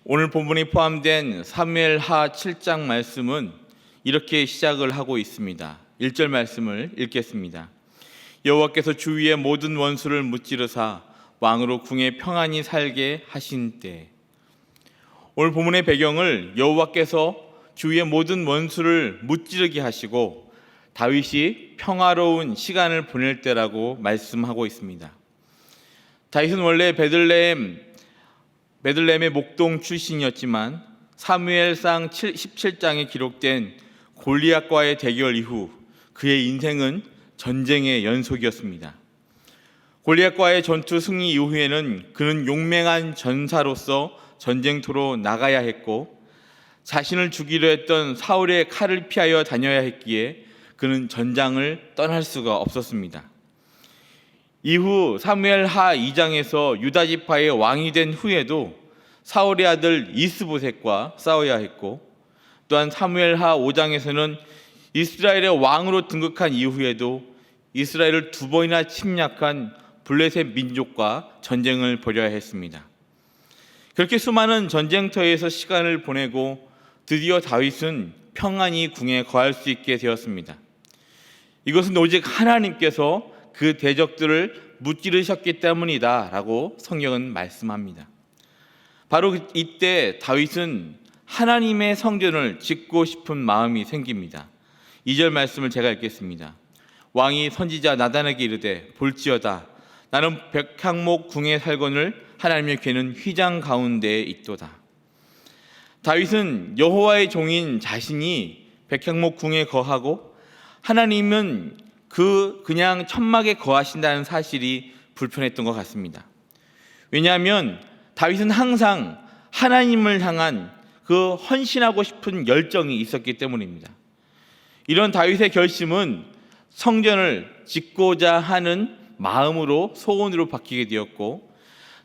오늘 본문이 포함된 사무엘하 7장 말씀은 이렇게 시작을 하고 있습니다. 1절 말씀을 읽겠습니다. 여호와께서 주위의 모든 원수를 무찌르사 왕으로 궁에 평안히 살게 하신 때. 오늘 본문의 배경을 여호와께서 주위의 모든 원수를 무찌르게 하시고 다윗이 평화로운 시간을 보낼 때라고 말씀하고 있습니다. 다윗은 원래 베들레헴의 목동 출신이었지만 사무엘상 17장에 기록된 골리앗과의 대결 이후 그의 인생은 전쟁의 연속이었습니다. 골리앗과의 전투 승리 이후에는 그는 용맹한 전사로서 전쟁터로 나가야 했고 자신을 죽이려 했던 사울의 칼을 피하여 다녀야 했기에 그는 전장을 떠날 수가 없었습니다. 이후 사무엘하 2장에서 유다 지파의 왕이 된 후에도 사울의 아들 이스보셋과 싸워야 했고, 또한 사무엘하 5장에서는 이스라엘의 왕으로 등극한 이후에도 이스라엘을 2번이나 침략한 블레셋 민족과 전쟁을 벌여야 했습니다. 그렇게 수많은 전쟁터에서 시간을 보내고 드디어 다윗은 평안히 궁에 거할 수 있게 되었습니다. 이것은 오직 하나님께서 그 대적들을 무찌르셨기 때문이다 라고 성경은 말씀합니다. 바로 이때 다윗은 하나님의 성전을 짓고 싶은 마음이 생깁니다. 2절 말씀을 제가 읽겠습니다. 왕이 선지자 나단에게 이르되 볼지어다 나는 백향목 궁에 살거늘 하나님의 궤는 휘장 가운데에 있도다. 다윗은 여호와의 종인 자신이 백향목 궁에 거하고 하나님은 그냥 천막에 거하신다는 사실이 불편했던 것 같습니다. 왜냐하면 다윗은 항상 하나님을 향한 그 헌신하고 싶은 열정이 있었기 때문입니다. 이런 다윗의 결심은 성전을 짓고자 하는 마음으로 소원으로 바뀌게 되었고,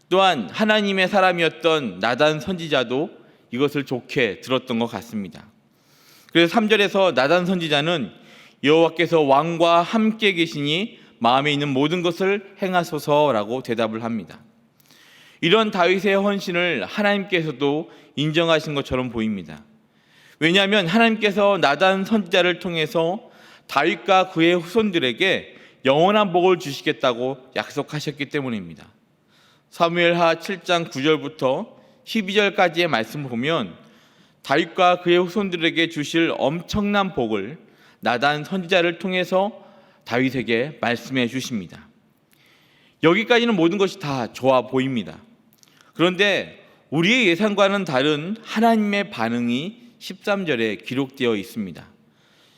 또한 하나님의 사람이었던 나단 선지자도 이것을 좋게 들었던 것 같습니다. 그래서 3절에서 나단 선지자는 여호와께서 왕과 함께 계시니 마음에 있는 모든 것을 행하소서라고 대답을 합니다. 이런 다윗의 헌신을 하나님께서도 인정하신 것처럼 보입니다. 왜냐하면 하나님께서 나단 선지자를 통해서 다윗과 그의 후손들에게 영원한 복을 주시겠다고 약속하셨기 때문입니다. 사무엘하 7장 9절부터 12절까지의 말씀을 보면 다윗과 그의 후손들에게 주실 엄청난 복을 나단 선지자를 통해서 다윗에게 말씀해 주십니다. 여기까지는 모든 것이 다 좋아 보입니다. 그런데 우리의 예상과는 다른 하나님의 반응이 13절에 기록되어 있습니다.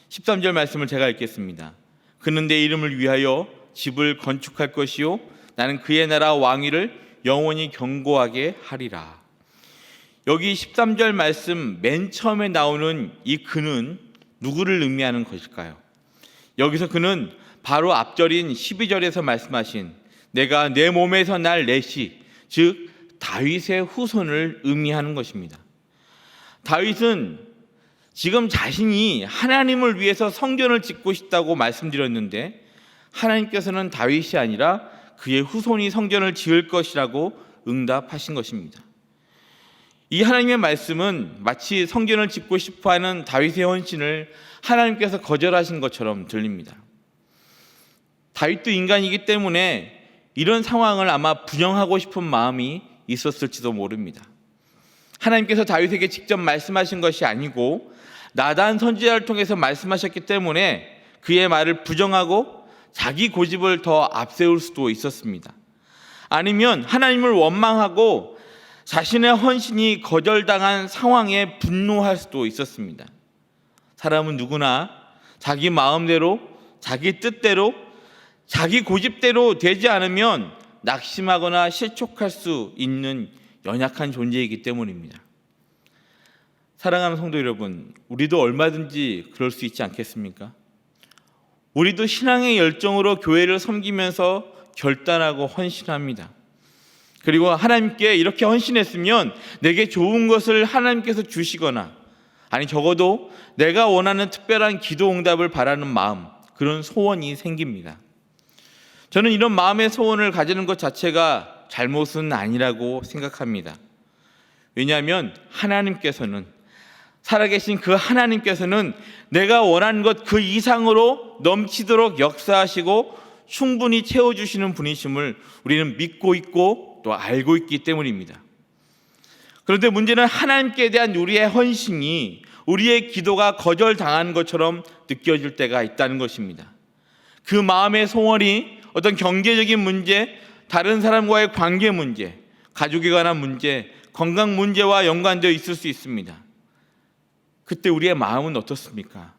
13절 말씀을 제가 읽겠습니다. 그는 내 이름을 위하여 집을 건축할 것이요 나는 그의 나라 왕위를 영원히 견고하게 하리라. 여기 13절 말씀 맨 처음에 나오는 이 그는 누구를 의미하는 것일까요? 여기서 그는 바로 앞절인 12절에서 말씀하신 내가 내 몸에서 날 내시, 즉 다윗의 후손을 의미하는 것입니다. 다윗은 지금 자신이 하나님을 위해서 성전을 짓고 싶다고 말씀드렸는데 하나님께서는 다윗이 아니라 그의 후손이 성전을 지을 것이라고 응답하신 것입니다. 이 하나님의 말씀은 마치 성전을 짓고 싶어하는 다윗의 헌신을 하나님께서 거절하신 것처럼 들립니다. 다윗도 인간이기 때문에 이런 상황을 아마 부정하고 싶은 마음이 있었을지도 모릅니다. 하나님께서 다윗에게 직접 말씀하신 것이 아니고 나단 선지자를 통해서 말씀하셨기 때문에 그의 말을 부정하고 자기 고집을 더 앞세울 수도 있었습니다. 아니면 하나님을 원망하고 자신의 헌신이 거절당한 상황에 분노할 수도 있었습니다. 사람은 누구나 자기 마음대로, 자기 뜻대로, 자기 고집대로 되지 않으면 낙심하거나 실족할 수 있는 연약한 존재이기 때문입니다. 사랑하는 성도 여러분, 우리도 얼마든지 그럴 수 있지 않겠습니까? 우리도 신앙의 열정으로 교회를 섬기면서 결단하고 헌신합니다. 그리고 하나님께 이렇게 헌신했으면 내게 좋은 것을 하나님께서 주시거나 아니 적어도 내가 원하는 특별한 기도 응답을 바라는 마음, 그런 소원이 생깁니다. 저는 이런 마음의 소원을 가지는 것 자체가 잘못은 아니라고 생각합니다. 왜냐하면 하나님께서는, 살아계신 그 하나님께서는 내가 원하는 것 그 이상으로 넘치도록 역사하시고 충분히 채워주시는 분이심을 우리는 믿고 있고 또 알고 있기 때문입니다. 그런데 문제는 하나님께 대한 우리의 헌신이 우리의 기도가 거절당한 것처럼 느껴질 때가 있다는 것입니다. 그 마음의 소원이 어떤 경제적인 문제, 다른 사람과의 관계 문제, 가족에 관한 문제, 건강 문제와 연관되어 있을 수 있습니다. 그때 우리의 마음은 어떻습니까?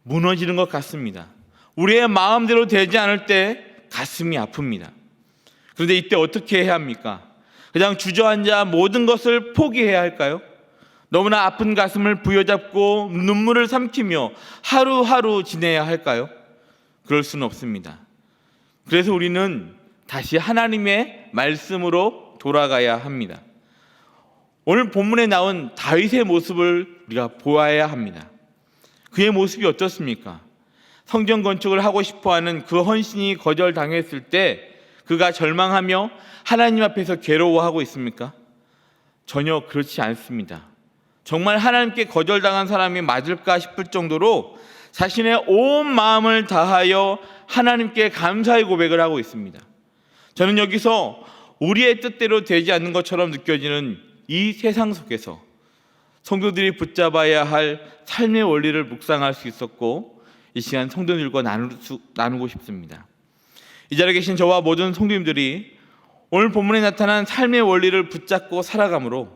무너지는 것 같습니다. 우리의 마음대로 되지 않을 때 가슴이 아픕니다. 그런데 이때 어떻게 해야 합니까? 그냥 주저앉아 모든 것을 포기해야 할까요? 너무나 아픈 가슴을 부여잡고 눈물을 삼키며 하루하루 지내야 할까요? 그럴 수는 없습니다. 그래서 우리는 다시 하나님의 말씀으로 돌아가야 합니다. 오늘 본문에 나온 다윗의 모습을 우리가 보아야 합니다. 그의 모습이 어떻습니까? 성전 건축을 하고 싶어하는 그 헌신이 거절당했을 때 그가 절망하며 하나님 앞에서 괴로워하고 있습니까? 전혀 그렇지 않습니다. 정말 하나님께 거절당한 사람이 맞을까 싶을 정도로 자신의 온 마음을 다하여 하나님께 감사의 고백을 하고 있습니다. 저는 여기서 우리의 뜻대로 되지 않는 것처럼 느껴지는 이 세상 속에서 성도들이 붙잡아야 할 삶의 원리를 묵상할 수 있었고, 이 시간 성도들과 나누고 싶습니다. 이 자리에 계신 저와 모든 성도님들이 오늘 본문에 나타난 삶의 원리를 붙잡고 살아감으로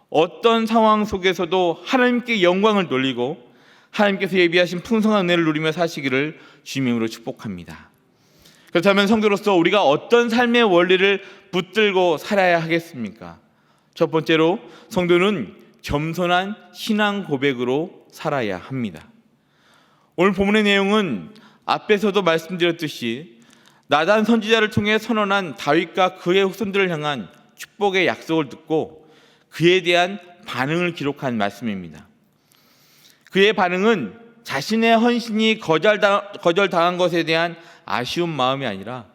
어떤 상황 속에서도 하나님께 영광을 돌리고 하나님께서 예비하신 풍성한 은혜를 누리며 사시기를 주님으로 축복합니다. 그렇다면 성도로서 우리가 어떤 삶의 원리를 붙들고 살아야 하겠습니까? 첫 번째로 성도는 겸손한 신앙 고백으로 살아야 합니다. 오늘 본문의 내용은 앞에서도 말씀드렸듯이 나단 선지자를 통해 선언한 다윗과 그의 후손들을 향한 축복의 약속을 듣고 그에 대한 반응을 기록한 말씀입니다. 그의 반응은 자신의 헌신이 거절당한 것에 대한 아쉬운 마음이 아니라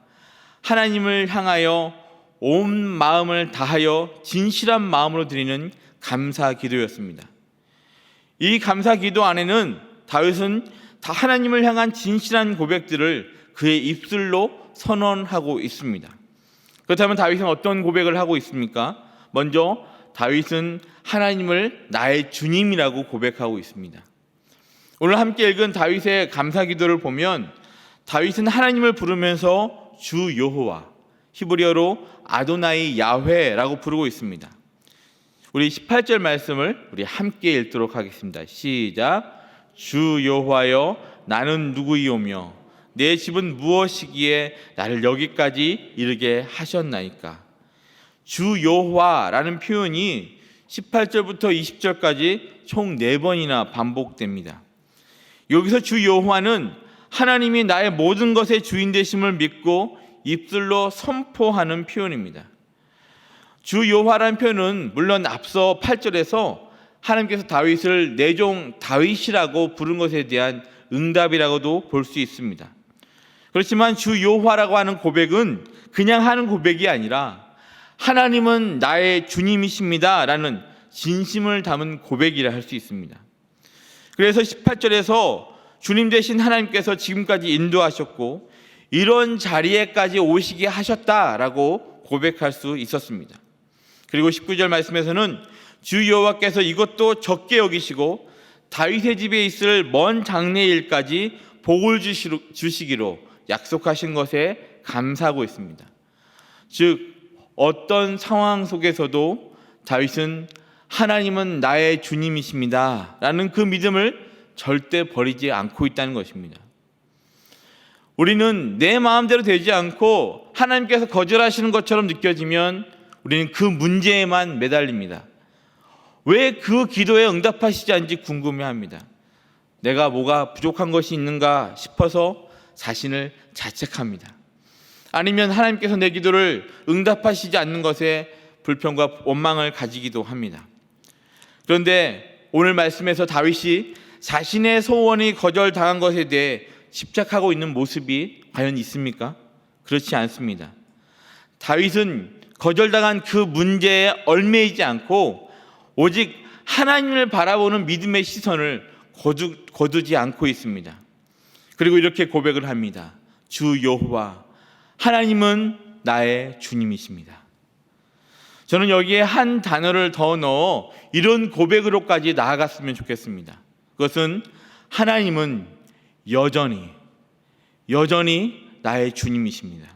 하나님을 향하여 온 마음을 다하여 진실한 마음으로 드리는 감사 기도였습니다. 이 감사 기도 안에는 다윗은 다 하나님을 향한 진실한 고백들을 그의 입술로 선언하고 있습니다. 그렇다면 다윗은 어떤 고백을 하고 있습니까? 먼저 다윗은 하나님을 나의 주님이라고 고백하고 있습니다. 오늘 함께 읽은 다윗의 감사 기도를 보면 다윗은 하나님을 부르면서 주 여호와, 히브리어로 아도나이 야훼라고 부르고 있습니다. 우리 18절 말씀을 우리 함께 읽도록 하겠습니다. 시작. 주 여호와여, 나는 누구이오며 내 집은 무엇이기에 나를 여기까지 이르게 하셨나이까. 주 여호와라는 표현이 18절부터 20절까지 총 4번이나 반복됩니다. 여기서 주 여호와는 하나님이 나의 모든 것의 주인 되심을 믿고 입술로 선포하는 표현입니다. 주 여호와라는 표현은 물론 앞서 8절에서 하나님께서 다윗을 내 종 다윗이라고 부른 것에 대한 응답이라고도 볼 수 있습니다. 그렇지만 주 여호와라고 하는 고백은 그냥 하는 고백이 아니라 하나님은 나의 주님이십니다 라는 진심을 담은 고백이라 할 수 있습니다. 그래서 18절에서 주님 되신 하나님께서 지금까지 인도하셨고 이런 자리에까지 오시게 하셨다라고 고백할 수 있었습니다. 그리고 19절 말씀에서는 주 여호와께서 이것도 적게 여기시고 다윗의 집에 있을 먼 장래일까지 복을 주시기로 약속하신 것에 감사하고 있습니다. 즉 어떤 상황 속에서도 다윗은 하나님은 나의 주님이십니다 라는 그 믿음을 절대 버리지 않고 있다는 것입니다. 우리는 내 마음대로 되지 않고 하나님께서 거절하시는 것처럼 느껴지면 우리는 그 문제에만 매달립니다. 왜 그 기도에 응답하시지 않는지 궁금해합니다. 내가 뭐가 부족한 것이 있는가 싶어서 자신을 자책합니다. 아니면 하나님께서 내 기도를 응답하시지 않는 것에 불평과 원망을 가지기도 합니다. 그런데 오늘 말씀에서 다윗이 자신의 소원이 거절당한 것에 대해 집착하고 있는 모습이 과연 있습니까? 그렇지 않습니다. 다윗은 거절당한 그 문제에 얽매이지 않고 오직 하나님을 바라보는 믿음의 시선을 거두지 않고 있습니다. 그리고 이렇게 고백을 합니다. 주 여호와, 하나님은 나의 주님이십니다. 저는 여기에 한 단어를 더 넣어 이런 고백으로까지 나아갔으면 좋겠습니다. 그것은 하나님은 여전히 나의 주님이십니다.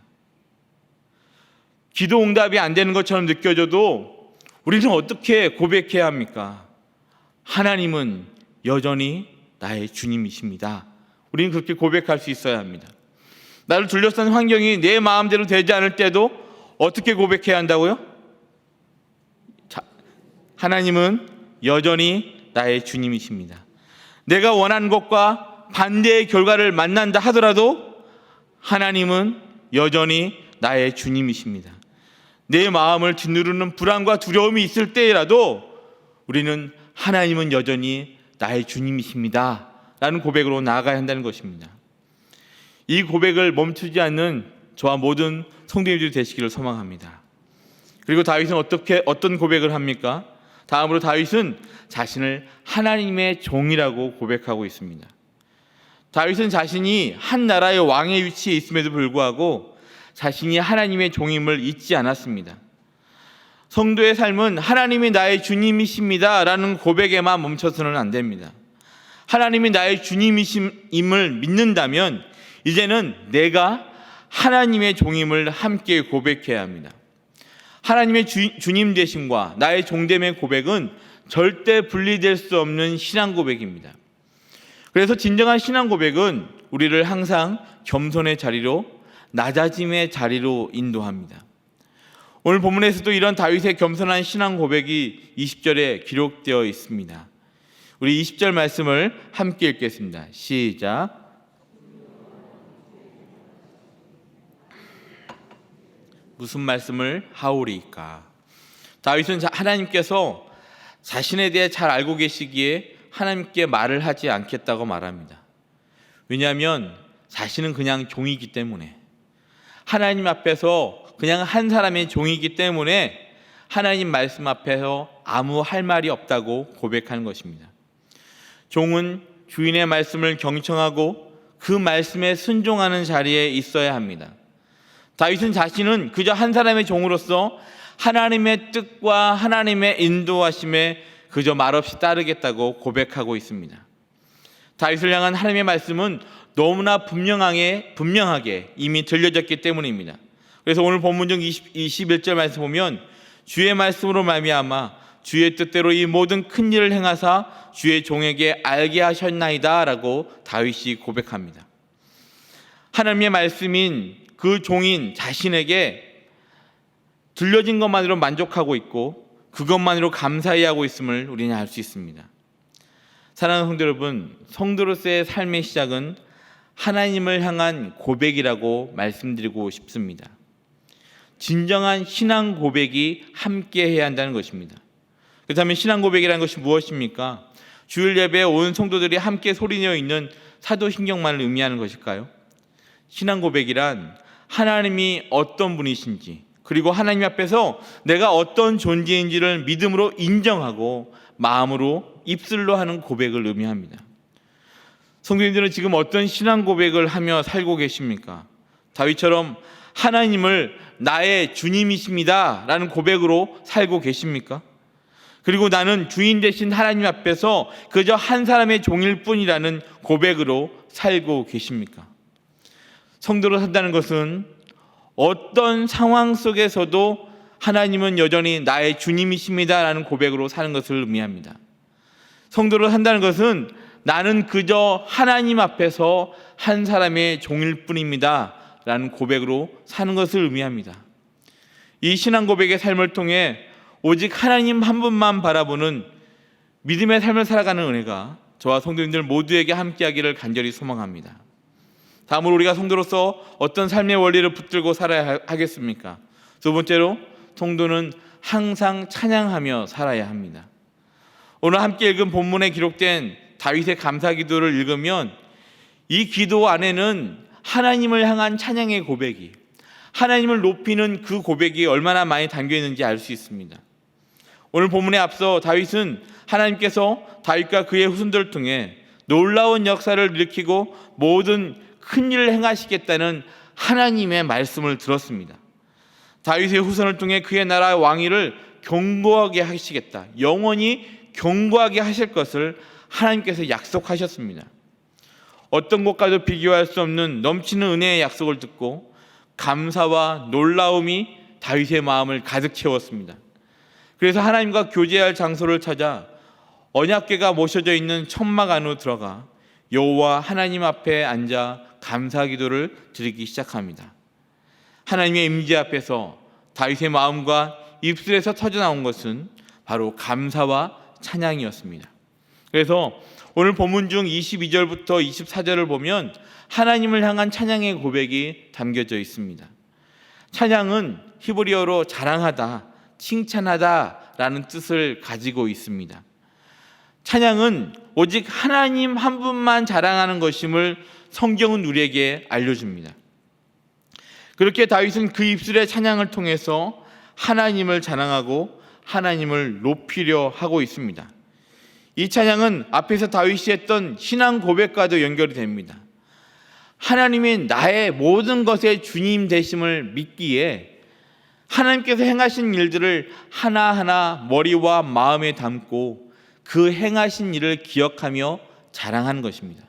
기도 응답이 안 되는 것처럼 느껴져도 우리는 어떻게 고백해야 합니까? 하나님은 여전히 나의 주님이십니다. 우리는 그렇게 고백할 수 있어야 합니다. 나를 둘러싼 환경이 내 마음대로 되지 않을 때도 어떻게 고백해야 한다고요? 하나님은 여전히 나의 주님이십니다. 내가 원하는 것과 반대의 결과를 만난다 하더라도 하나님은 여전히 나의 주님이십니다. 내 마음을 짓누르는 불안과 두려움이 있을 때라도 우리는 하나님은 여전히 나의 주님이십니다 라는 고백으로 나아가야 한다는 것입니다. 이 고백을 멈추지 않는 저와 모든 성도님들이 되시기를 소망합니다. 그리고 다윗은 어떤 고백을 합니까? 다음으로 다윗은 자신을 하나님의 종이라고 고백하고 있습니다. 다윗은 자신이 한 나라의 왕의 위치에 있음에도 불구하고 자신이 하나님의 종임을 잊지 않았습니다. 성도의 삶은 하나님이 나의 주님이십니다 라는 고백에만 멈춰서는 안 됩니다. 하나님이 나의 주님이심을 믿는다면 이제는 내가 하나님의 종임을 함께 고백해야 합니다. 하나님의 주님 되심과 나의 종됨의 고백은 절대 분리될 수 없는 신앙 고백입니다. 그래서 진정한 신앙 고백은 우리를 항상 겸손의 자리로, 낮아짐의 자리로 인도합니다. 오늘 본문에서도 이런 다윗의 겸손한 신앙 고백이 20절에 기록되어 있습니다. 우리 20절 말씀을 함께 읽겠습니다. 시작. 무슨 말씀을 하오리까? 다윗은 하나님께서 자신에 대해 잘 알고 계시기에 하나님께 말을 하지 않겠다고 말합니다. 왜냐하면 자신은 그냥 종이기 때문에, 하나님 앞에서 그냥 한 사람의 종이기 때문에 하나님 말씀 앞에서 아무 할 말이 없다고 고백하는 것입니다. 종은 주인의 말씀을 경청하고 그 말씀에 순종하는 자리에 있어야 합니다. 다윗은 자신은 그저 한 사람의 종으로서 하나님의 뜻과 하나님의 인도하심에 그저 말없이 따르겠다고 고백하고 있습니다. 다윗을 향한 하나님의 말씀은 너무나 분명하게 이미 들려졌기 때문입니다. 그래서 오늘 본문중 21절 말씀 보면 주의 말씀으로 말미암아 주의 뜻대로 이 모든 큰 일을 행하사 주의 종에게 알게 하셨나이다 라고 다윗이 고백합니다. 하나님의 말씀인 그 종인 자신에게 들려진 것만으로 만족하고 있고 그것만으로 감사해하고 있음을 우리는 알 수 있습니다. 사랑하는 성도 여러분, 성도로서의 삶의 시작은 하나님을 향한 고백이라고 말씀드리고 싶습니다. 진정한 신앙 고백이 함께 해야 한다는 것입니다. 그렇다면 신앙 고백이라는 것이 무엇입니까? 주일 예배에 온 성도들이 함께 소리내어 있는 사도신경만을 의미하는 것일까요? 신앙 고백이란 하나님이 어떤 분이신지, 그리고 하나님 앞에서 내가 어떤 존재인지를 믿음으로 인정하고 마음으로 입술로 하는 고백을 의미합니다. 성도님들은 지금 어떤 신앙 고백을 하며 살고 계십니까? 다윗처럼 하나님을 나의 주님이십니다 라는 고백으로 살고 계십니까? 그리고 나는 주인 되신 하나님 앞에서 그저 한 사람의 종일 뿐이라는 고백으로 살고 계십니까? 성도로 산다는 것은 어떤 상황 속에서도 하나님은 여전히 나의 주님이십니다 라는 고백으로 사는 것을 의미합니다. 성도로 산다는 것은 나는 그저 하나님 앞에서 한 사람의 종일 뿐입니다 라는 고백으로 사는 것을 의미합니다. 이 신앙 고백의 삶을 통해 오직 하나님 한 분만 바라보는 믿음의 삶을 살아가는 은혜가 저와 성도님들 모두에게 함께하기를 간절히 소망합니다. 다음으로 우리가 성도로서 어떤 삶의 원리를 붙들고 살아야 하겠습니까? 두 번째로 성도는 항상 찬양하며 살아야 합니다. 오늘 함께 읽은 본문에 기록된 다윗의 감사 기도를 읽으면 이 기도 안에는 하나님을 향한 찬양의 고백이, 하나님을 높이는 그 고백이 얼마나 많이 담겨 있는지 알 수 있습니다. 오늘 본문에 앞서 다윗은 하나님께서 다윗과 그의 후손들을 통해 놀라운 역사를 일으키고 모든 큰 일을 행하시겠다는 하나님의 말씀을 들었습니다. 다윗의 후손을 통해 그의 나라 왕위를 견고하게 하시겠다, 영원히 견고하게 하실 것을 하나님께서 약속하셨습니다. 어떤 것과도 비교할 수 없는 넘치는 은혜의 약속을 듣고 감사와 놀라움이 다윗의 마음을 가득 채웠습니다. 그래서 하나님과 교제할 장소를 찾아 언약궤가 모셔져 있는 천막 안으로 들어가 여호와 하나님 앞에 앉아 감사 기도를 드리기 시작합니다. 하나님의 임재 앞에서 다윗의 마음과 입술에서 터져나온 것은 바로 감사와 찬양이었습니다. 그래서 오늘 본문 중 22절부터 24절을 보면 하나님을 향한 찬양의 고백이 담겨져 있습니다. 찬양은 히브리어로 자랑하다, 칭찬하다라는 뜻을 가지고 있습니다. 찬양은 오직 하나님 한 분만 자랑하는 것임을 성경은 우리에게 알려줍니다. 그렇게 다윗은 그 입술의 찬양을 통해서 하나님을 자랑하고 하나님을 높이려 하고 있습니다. 이 찬양은 앞에서 다윗이 했던 신앙 고백과도 연결이 됩니다. 하나님이 나의 모든 것의 주님 되심을 믿기에 하나님께서 행하신 일들을 하나하나 머리와 마음에 담고 그 행하신 일을 기억하며 자랑하는 것입니다.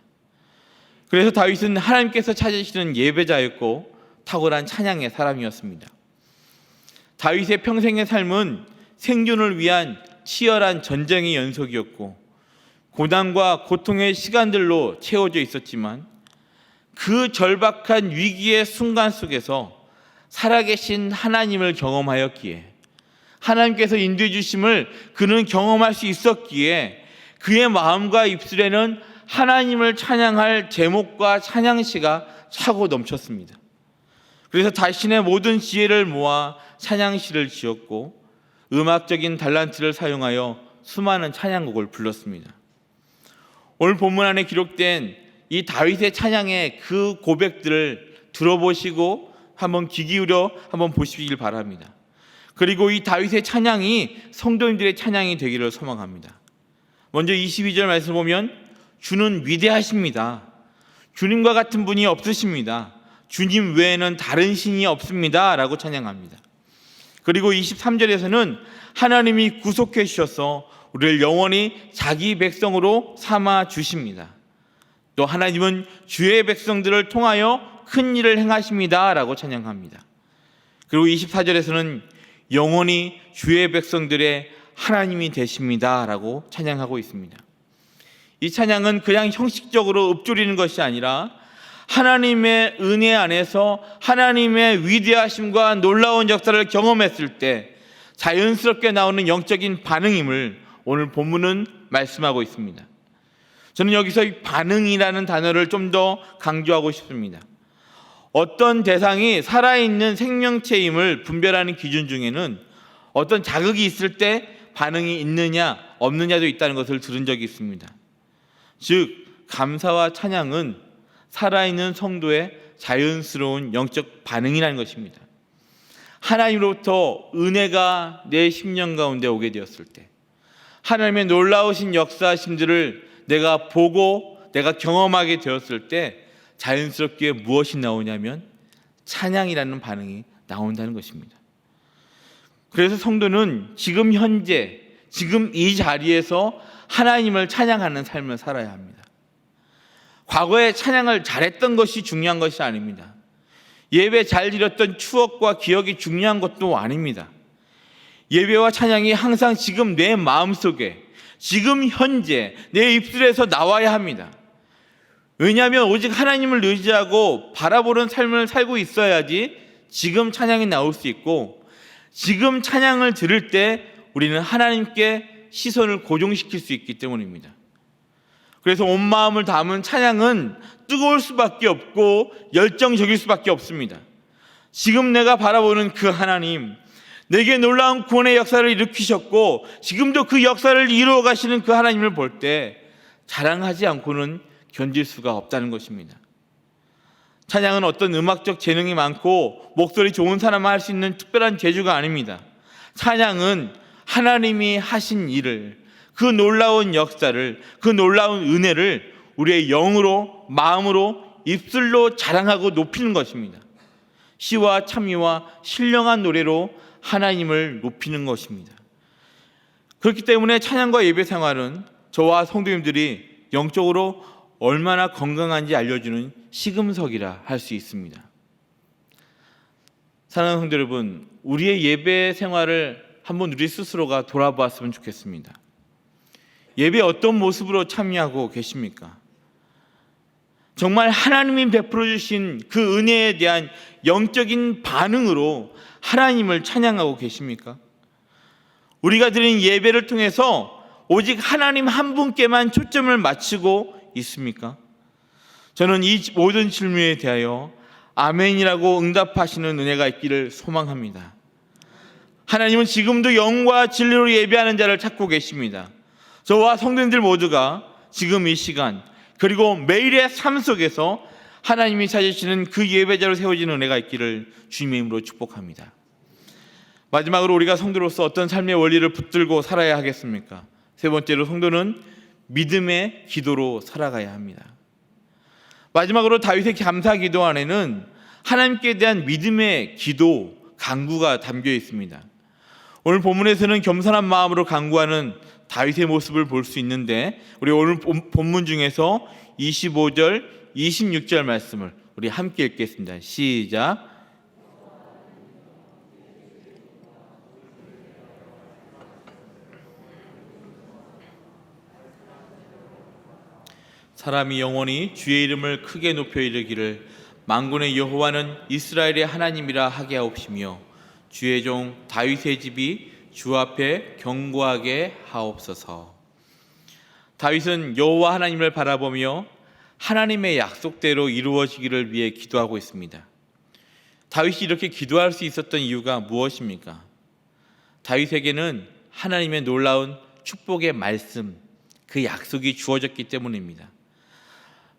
그래서 다윗은 하나님께서 찾으시는 예배자였고 탁월한 찬양의 사람이었습니다. 다윗의 평생의 삶은 생존을 위한 치열한 전쟁의 연속이었고 고난과 고통의 시간들로 채워져 있었지만 그 절박한 위기의 순간 속에서 살아계신 하나님을 경험하였기에, 하나님께서 인도해 주심을 그는 경험할 수 있었기에 그의 마음과 입술에는 하나님을 찬양할 제목과 찬양시가 차고 넘쳤습니다. 그래서 자신의 모든 지혜를 모아 찬양시를 지었고 음악적인 달란트를 사용하여 수많은 찬양곡을 불렀습니다. 오늘 본문 안에 기록된 이 다윗의 찬양의 그 고백들을 들어보시고 한번 귀 기울여 한번 보시길 바랍니다. 그리고 이 다윗의 찬양이 성도님들의 찬양이 되기를 소망합니다. 먼저 22절 말씀 보면 주는 위대하십니다. 주님과 같은 분이 없으십니다. 주님 외에는 다른 신이 없습니다 라고 찬양합니다. 그리고 23절에서는 하나님이 구속해 주셔서 우리를 영원히 자기 백성으로 삼아 주십니다. 또 하나님은 주의 백성들을 통하여 큰 일을 행하십니다 라고 찬양합니다. 그리고 24절에서는 영원히 주의 백성들의 하나님이 되십니다 라고 찬양하고 있습니다. 이 찬양은 그냥 형식적으로 읊조리는 것이 아니라 하나님의 은혜 안에서 하나님의 위대하심과 놀라운 역사를 경험했을 때 자연스럽게 나오는 영적인 반응임을 오늘 본문은 말씀하고 있습니다. 저는 여기서 이 반응이라는 단어를 좀 더 강조하고 싶습니다. 어떤 대상이 살아있는 생명체임을 분별하는 기준 중에는 어떤 자극이 있을 때 반응이 있느냐 없느냐도 있다는 것을 들은 적이 있습니다. 즉 감사와 찬양은 살아있는 성도의 자연스러운 영적 반응이라는 것입니다. 하나님으로부터 은혜가 내 심령 가운데 오게 되었을 때, 하나님의 놀라우신 역사하심들을 내가 보고 내가 경험하게 되었을 때 자연스럽게 무엇이 나오냐면 찬양이라는 반응이 나온다는 것입니다. 그래서 성도는 지금 현재, 지금 이 자리에서 하나님을 찬양하는 삶을 살아야 합니다. 과거에 찬양을 잘했던 것이 중요한 것이 아닙니다. 예배 잘 드렸던 추억과 기억이 중요한 것도 아닙니다. 예배와 찬양이 항상 지금 내 마음속에, 지금 현재 내 입술에서 나와야 합니다. 왜냐하면 오직 하나님을 의지하고 바라보는 삶을 살고 있어야지 지금 찬양이 나올 수 있고, 지금 찬양을 들을 때 우리는 하나님께 시선을 고정시킬 수 있기 때문입니다. 그래서 온 마음을 담은 찬양은 뜨거울 수밖에 없고 열정적일 수밖에 없습니다. 지금 내가 바라보는 그 하나님, 내게 놀라운 구원의 역사를 일으키셨고 지금도 그 역사를 이루어 가시는 그 하나님을 볼 때 자랑하지 않고는 견딜 수가 없다는 것입니다. 찬양은 어떤 음악적 재능이 많고 목소리 좋은 사람만 할 수 있는 특별한 재주가 아닙니다. 찬양은 하나님이 하신 일을, 그 놀라운 역사를, 그 놀라운 은혜를 우리의 영으로, 마음으로, 입술로 자랑하고 높이는 것입니다. 시와 찬미와 신령한 노래로 하나님을 높이는 것입니다. 그렇기 때문에 찬양과 예배 생활은 저와 성도님들이 영적으로 얼마나 건강한지 알려주는 시금석이라 할 수 있습니다. 사랑하는 성도 여러분, 우리의 예배 생활을 한번 우리 스스로가 돌아보았으면 좋겠습니다. 예배에 어떤 모습으로 참여하고 계십니까? 정말 하나님이 베풀어 주신 그 은혜에 대한 영적인 반응으로 하나님을 찬양하고 계십니까? 우리가 드린 예배를 통해서 오직 하나님 한 분께만 초점을 맞추고 있습니까? 저는 이 모든 질문에 대하여 아멘이라고 응답하시는 은혜가 있기를 소망합니다. 하나님은 지금도 영과 진리로 예배하는 자를 찾고 계십니다. 저와 성도님들 모두가 지금 이 시간, 그리고 매일의 삶 속에서 하나님이 찾으시는 그 예배자로 세워지는 은혜가 있기를 주님의 이름으로 축복합니다. 마지막으로 우리가 성도로서 어떤 삶의 원리를 붙들고 살아야 하겠습니까? 세 번째로, 성도는 믿음의 기도로 살아가야 합니다. 마지막으로 다윗의 감사 기도 안에는 하나님께 대한 믿음의 기도, 간구가 담겨 있습니다. 오늘 본문에서는 겸손한 마음으로 간구하는 다윗의 모습을 볼 수 있는데, 우리 오늘 본문 중에서 25절, 26절 말씀을 우리 함께 읽겠습니다. 시작. 사람이 영원히 주의 이름을 크게 높여 이르기를 만군의 여호와는 이스라엘의 하나님이라 하게 하옵시며 주의 종 다윗의 집이 주 앞에 견고하게 하옵소서. 다윗은 여호와 하나님을 바라보며 하나님의 약속대로 이루어지기를 위해 기도하고 있습니다. 다윗이 이렇게 기도할 수 있었던 이유가 무엇입니까? 다윗에게는 하나님의 놀라운 축복의 말씀, 그 약속이 주어졌기 때문입니다.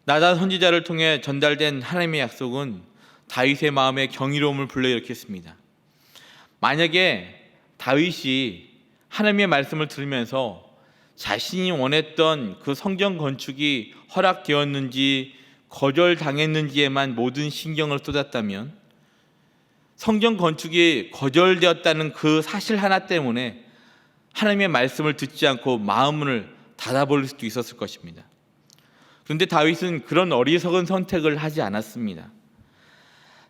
나단 선지자를 통해 전달된 하나님의 약속은 다윗의 마음에 경이로움을 불러일으켰습니다. 만약에 다윗이 하나님의 말씀을 들으면서 자신이 원했던 그 성전 건축이 허락되었는지 거절당했는지에만 모든 신경을 쏟았다면, 성전 건축이 거절되었다는 그 사실 하나 때문에 하나님의 말씀을 듣지 않고 마음을 닫아버릴 수도 있었을 것입니다. 그런데 다윗은 그런 어리석은 선택을 하지 않았습니다.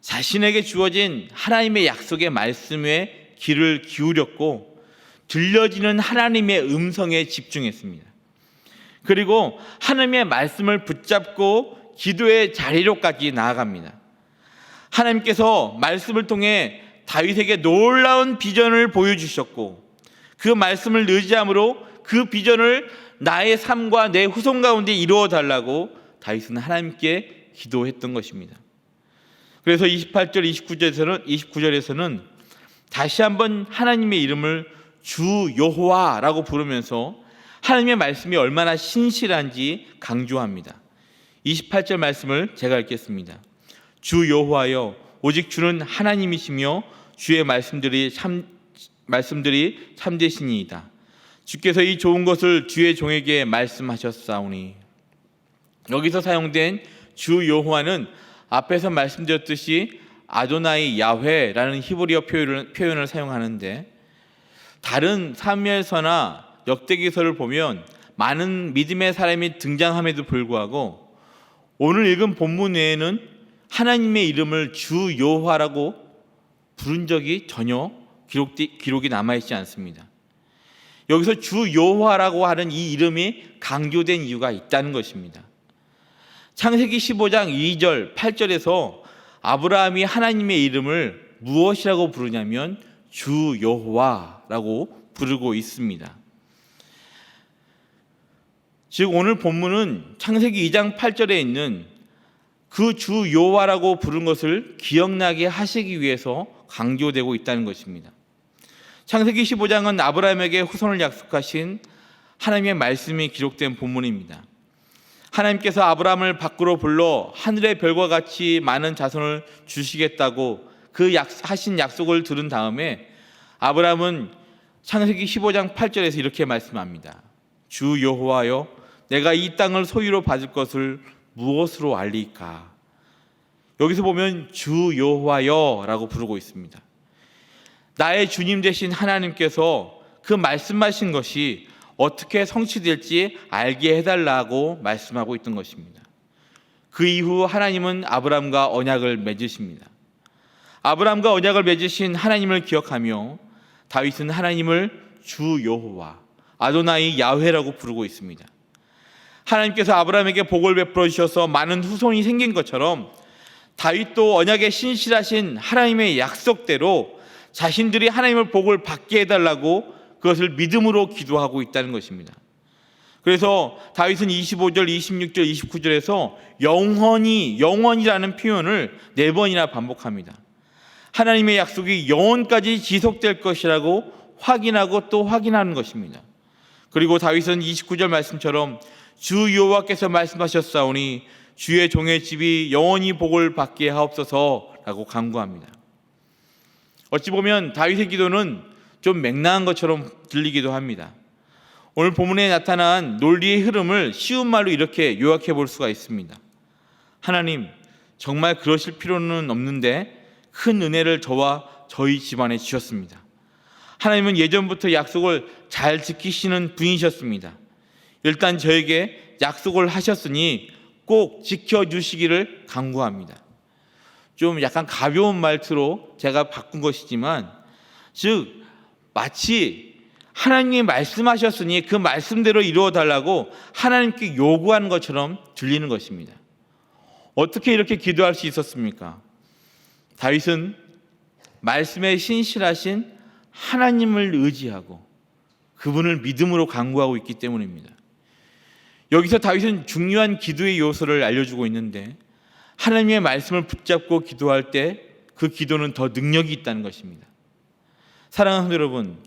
자신에게 주어진 하나님의 약속의 말씀에 귀를 기울였고 들려지는 하나님의 음성에 집중했습니다. 그리고 하나님의 말씀을 붙잡고 기도의 자리로까지 나아갑니다. 하나님께서 말씀을 통해 다윗에게 놀라운 비전을 보여주셨고, 그 말씀을 의지함으로 그 비전을 나의 삶과 내 후손 가운데 이루어 달라고 다윗은 하나님께 기도했던 것입니다. 그래서 28절 29절에서는 다시 한번 하나님의 이름을 주 여호와라고 부르면서 하나님의 말씀이 얼마나 신실한지 강조합니다. 28절 말씀을 제가 읽겠습니다. 주 여호와여, 오직 주는 하나님이시며 주의 말씀들이 참되시니이다. 주께서 이 좋은 것을 주의 종에게 말씀하셨사오니. 여기서 사용된 주 여호와는 앞에서 말씀드렸듯이 아도나이 야훼라는 히브리어 표현을 사용하는데, 다른 사무엘서나 역대기서를 보면 많은 믿음의 사람이 등장함에도 불구하고 오늘 읽은 본문 외에는 하나님의 이름을 주 여호와라고 부른 적이 전혀 기록이 남아있지 않습니다. 여기서 주 여호와라고 하는 이 이름이 강조된 이유가 있다는 것입니다. 창세기 15장 2절 8절에서 아브라함이 하나님의 이름을 무엇이라고 부르냐면 주 여호와라고 부르고 있습니다. 즉 오늘 본문은 창세기 2장 8절에 있는 그 주 여호와라고 부른 것을 기억나게 하시기 위해서 강조되고 있다는 것입니다. 창세기 15장은 아브라함에게 후손을 약속하신 하나님의 말씀이 기록된 본문입니다. 하나님께서 아브라함을 밖으로 불러 하늘의 별과 같이 많은 자손을 주시겠다고 하신 약속을 들은 다음에 아브라함은 창세기 15장 8절에서 이렇게 말씀합니다. 주 여호와여, 내가 이 땅을 소유로 받을 것을 무엇으로 알리까? 여기서 보면 주 여호와여라고 부르고 있습니다. 나의 주님 되신 하나님께서 그 말씀하신 것이 어떻게 성취될지 알게 해달라고 말씀하고 있던 것입니다. 그 이후 하나님은 아브라함과 언약을 맺으십니다. 아브라함과 언약을 맺으신 하나님을 기억하며 다윗은 하나님을 주 여호와, 아도나이 야훼라고 부르고 있습니다. 하나님께서 아브라함에게 복을 베풀어 주셔서 많은 후손이 생긴 것처럼 다윗도 언약에 신실하신 하나님의 약속대로 자신들이 하나님의 복을 받게 해달라고 그것을 믿음으로 기도하고 있다는 것입니다. 그래서 다윗은 25절, 26절, 29절에서 영원히라는 표현을 4번이나 반복합니다. 하나님의 약속이 영원까지 지속될 것이라고 확인하고 또 확인하는 것입니다. 그리고 다윗은 29절 말씀처럼 주 여호와께서 말씀하셨사오니 주의 종의 집이 영원히 복을 받게 하옵소서라고 간구합니다. 어찌 보면 다윗의 기도는 좀 맹랑한 것처럼 들리기도 합니다. 오늘 본문에 나타난 논리의 흐름을 쉬운 말로 이렇게 요약해 볼 수가 있습니다. 하나님, 정말 그러실 필요는 없는데 큰 은혜를 저와 저희 집안에 주셨습니다. 하나님은 예전부터 약속을 잘 지키시는 분이셨습니다. 일단 저에게 약속을 하셨으니 꼭 지켜주시기를 간구합니다. 좀 약간 가벼운 말투로 제가 바꾼 것이지만, 즉 마치 하나님이 말씀하셨으니 그 말씀대로 이루어달라고 하나님께 요구하는 것처럼 들리는 것입니다. 어떻게 이렇게 기도할 수 있었습니까? 다윗은 말씀에 신실하신 하나님을 의지하고 그분을 믿음으로 간구하고 있기 때문입니다. 여기서 다윗은 중요한 기도의 요소를 알려주고 있는데, 하나님의 말씀을 붙잡고 기도할 때 그 기도는 더 능력이 있다는 것입니다. 사랑하는 성도 여러분,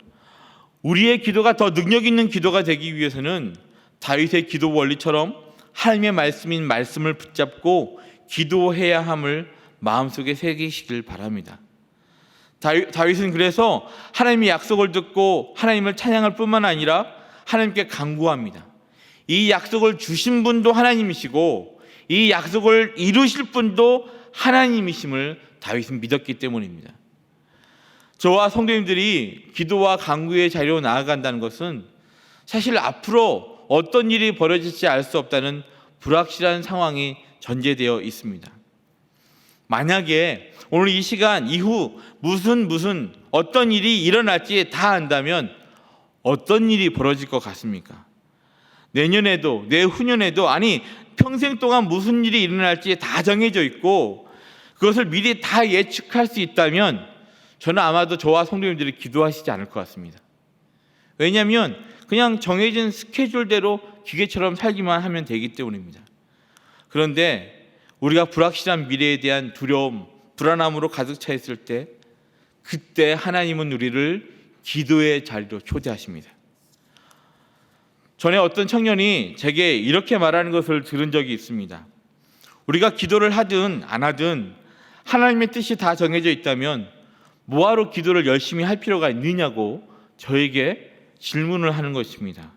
우리의 기도가 더 능력 있는 기도가 되기 위해서는 다윗의 기도 원리처럼 하나님의 말씀인 말씀을 붙잡고 기도해야 함을 마음속에 새기시길 바랍니다. 다윗은 그래서 하나님의 약속을 듣고 하나님을 찬양할 뿐만 아니라 하나님께 간구합니다. 이 약속을 주신 분도 하나님이시고 이 약속을 이루실 분도 하나님이심을 다윗은 믿었기 때문입니다. 저와 성도님들이 기도와 간구의 자리로 나아간다는 것은 사실 앞으로 어떤 일이 벌어질지 알 수 없다는 불확실한 상황이 전제되어 있습니다. 만약에 오늘 이 시간 이후 무슨 어떤 일이 일어날지 다 안다면 어떤 일이 벌어질 것 같습니까? 내년에도, 내후년에도, 아니 평생 동안 무슨 일이 일어날지 다 정해져 있고 그것을 미리 다 예측할 수 있다면 저는 아마도 저와 성도님들이 기도하시지 않을 것 같습니다. 왜냐하면 그냥 정해진 스케줄대로 기계처럼 살기만 하면 되기 때문입니다. 그런데 우리가 불확실한 미래에 대한 두려움, 불안함으로 가득 차 있을 때, 그때 하나님은 우리를 기도의 자리로 초대하십니다. 전에 어떤 청년이 제게 이렇게 말하는 것을 들은 적이 있습니다. 우리가 기도를 하든 안 하든 하나님의 뜻이 다 정해져 있다면 뭐하러 기도를 열심히 할 필요가 있느냐고 저에게 질문을 하는 것입니다.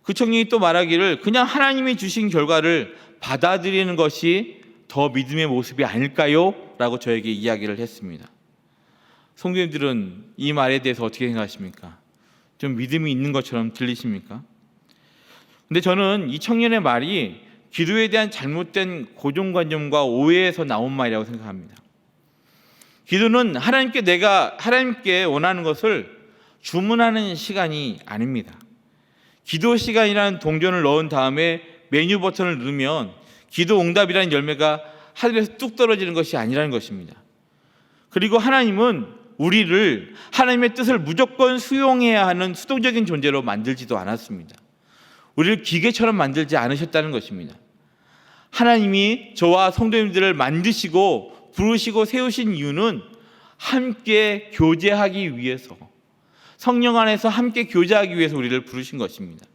그 청년이 또 말하기를 그냥 하나님이 주신 결과를 받아들이는 것이 더 믿음의 모습이 아닐까요? 라고 저에게 이야기를 했습니다. 성도님들은 이 말에 대해서 어떻게 생각하십니까? 좀 믿음이 있는 것처럼 들리십니까? 근데 저는 이 청년의 말이 기도에 대한 잘못된 고정관념과 오해에서 나온 말이라고 생각합니다. 기도는 하나님께 원하는 것을 주문하는 시간이 아닙니다. 기도 시간이라는 동전을 넣은 다음에 메뉴 버튼을 누르면 기도 응답이라는 열매가 하늘에서 뚝 떨어지는 것이 아니라는 것입니다. 그리고 하나님은 우리를 하나님의 뜻을 무조건 수용해야 하는 수동적인 존재로 만들지도 않았습니다. 우리를 기계처럼 만들지 않으셨다는 것입니다. 하나님이 저와 성도님들을 만드시고 부르시고 세우신 이유는 함께 교제하기 위해서, 성령 안에서 함께 교제하기 위해서 우리를 부르신 것입니다.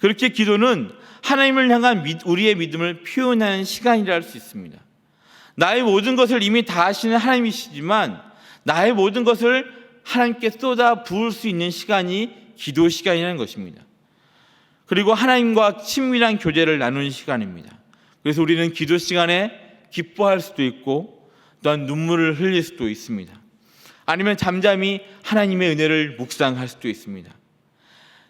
그렇게 기도는 하나님을 향한 우리의 믿음을 표현하는 시간이라 할 수 있습니다. 나의 모든 것을 이미 다 아시는 하나님이시지만 나의 모든 것을 하나님께 쏟아 부을 수 있는 시간이 기도 시간이라는 것입니다. 그리고 하나님과 친밀한 교제를 나누는 시간입니다. 그래서 우리는 기도 시간에 기뻐할 수도 있고 또한 눈물을 흘릴 수도 있습니다. 아니면 잠잠히 하나님의 은혜를 묵상할 수도 있습니다.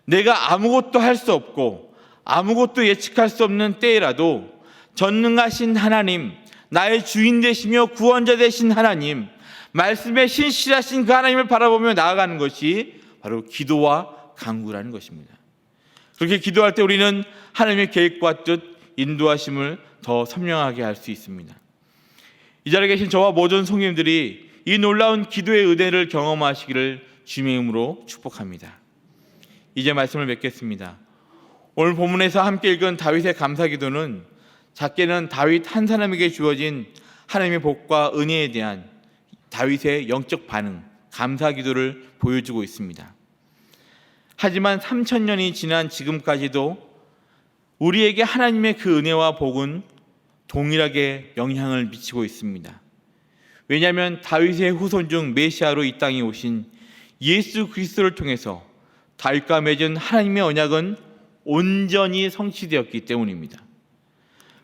내가 아무것도 할 수 없고 아무것도 예측할 수 없는 때라도 전능하신 하나님, 나의 주인 되시며 구원자 되신 하나님, 말씀에 신실하신 그 하나님을 바라보며 나아가는 것이 바로 기도와 간구라는 것입니다. 그렇게 기도할 때 우리는 하나님의 계획과 뜻, 인도하심을 더 선명하게 할 수 있습니다. 이 자리에 계신 저와 모든 성도님들이 이 놀라운 기도의 은혜를 경험하시기를 주님의 이름으로 축복합니다. 이제 말씀을 맺겠습니다. 오늘 본문에서 함께 읽은 다윗의 감사기도는 작게는 다윗 한 사람에게 주어진 하나님의 복과 은혜에 대한 다윗의 영적 반응, 감사기도를 보여주고 있습니다. 하지만 3000년이 지난 지금까지도 우리에게 하나님의 그 은혜와 복은 동일하게 영향을 미치고 있습니다. 왜냐하면 다윗의 후손 중 메시아로 이 땅에 오신 예수 그리스도를 통해서 다윗과 맺은 하나님의 언약은 온전히 성취되었기 때문입니다.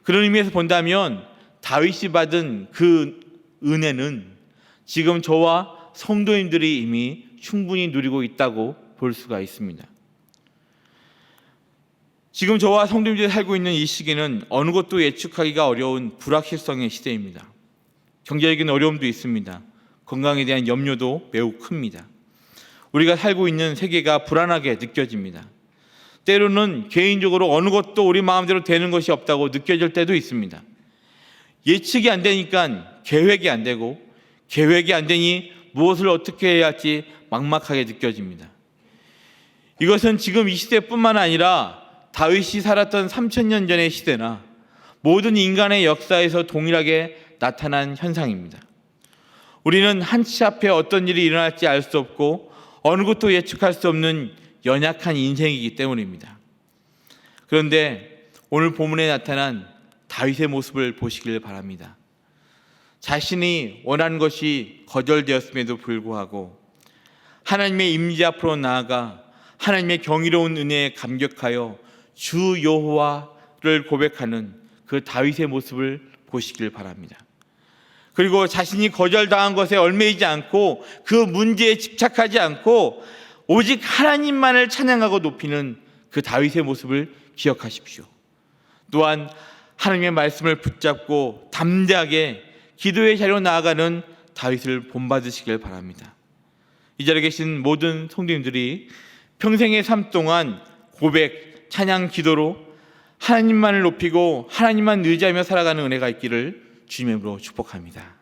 그런 의미에서 본다면 다윗이 받은 그 은혜는 지금 저와 성도님들이 이미 충분히 누리고 있다고 볼 수가 있습니다. 지금 저와 성도님들이 살고 있는 이 시기는 어느 것도 예측하기가 어려운 불확실성의 시대입니다. 경제적인 어려움도 있습니다. 건강에 대한 염려도 매우 큽니다. 우리가 살고 있는 세계가 불안하게 느껴집니다. 때로는 개인적으로 어느 것도 우리 마음대로 되는 것이 없다고 느껴질 때도 있습니다. 예측이 안 되니까 계획이 안 되고, 계획이 안 되니 무엇을 어떻게 해야 할지 막막하게 느껴집니다. 이것은 지금 이 시대뿐만 아니라 다윗이 살았던 3000년 전의 시대나 모든 인간의 역사에서 동일하게 나타난 현상입니다. 우리는 한치 앞에 어떤 일이 일어날지 알 수 없고 어느 것도 예측할 수 없는 연약한 인생이기 때문입니다. 그런데 오늘 본문에 나타난 다윗의 모습을 보시길 바랍니다. 자신이 원하는 것이 거절되었음에도 불구하고 하나님의 임재 앞으로 나아가 하나님의 경이로운 은혜에 감격하여 주 여호와를 고백하는 그 다윗의 모습을 보시길 바랍니다. 그리고 자신이 거절당한 것에 얽매이지 않고 그 문제에 집착하지 않고 오직 하나님만을 찬양하고 높이는 그 다윗의 모습을 기억하십시오. 또한 하나님의 말씀을 붙잡고 담대하게 기도의 자리로 나아가는 다윗을 본받으시길 바랍니다. 이 자리에 계신 모든 성도님들이 평생의 삶 동안 고백, 찬양, 기도로 하나님만을 높이고 하나님만 의지하며 살아가는 은혜가 있기를 주님의 이름으로 축복합니다.